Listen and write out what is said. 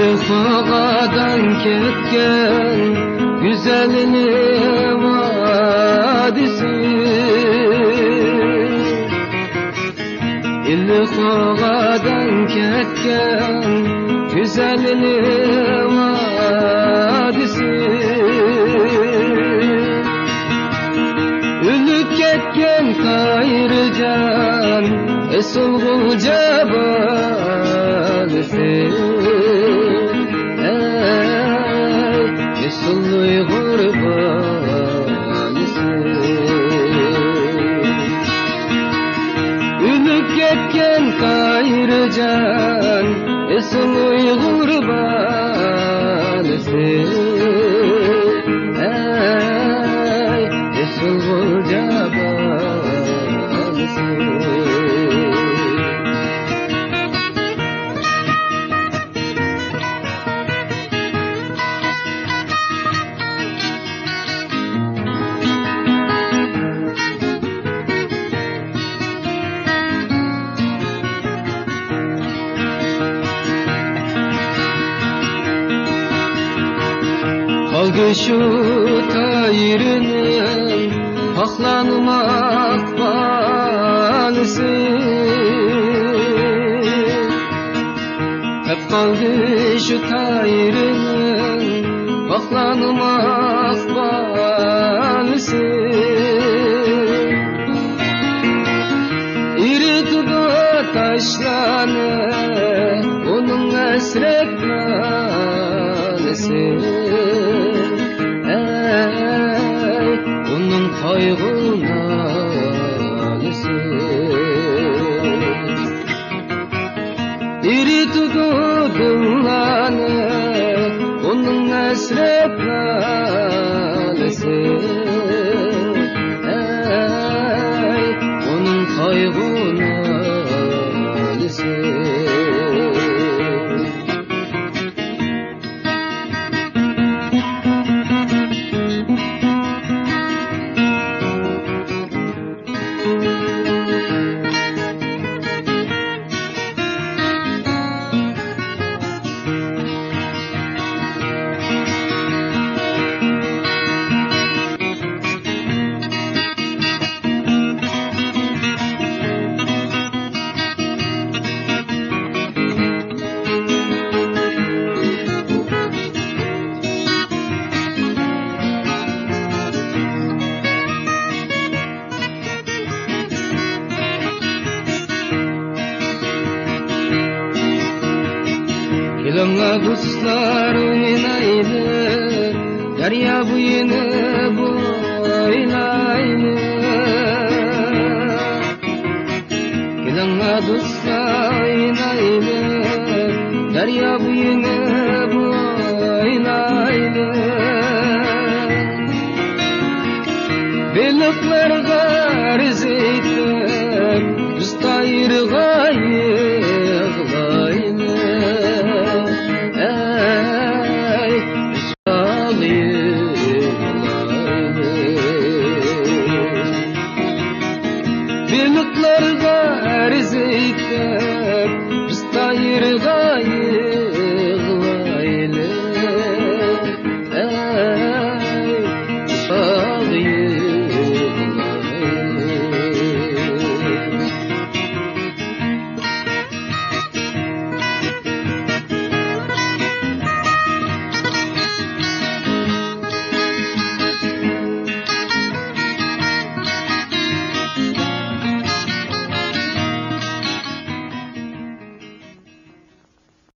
İlfagadan ketken güzelini vadisi, İlfagadan ketken güzelini vadisi, Ülük ketken kayırcan esulgul cebalisi, Sulluy gurbanisi, Ülük ketken kayırcan sulluy gurbanisi, sulgul cebalisi. Kaldı şu tayrının aklanmak balisi, Hep kaldı şu tayrının aklanmak balisi, İri tudu taşlanı onun esrek nalesi, onun kaygına nalesi, İri tudu dıllanı onun esrek nalesi, onun kaygına nalesi. Yılınla kuşlar oynaydı, derya buyunu boylaydı. Yılınla kuşlar oynaydı, derya buyunu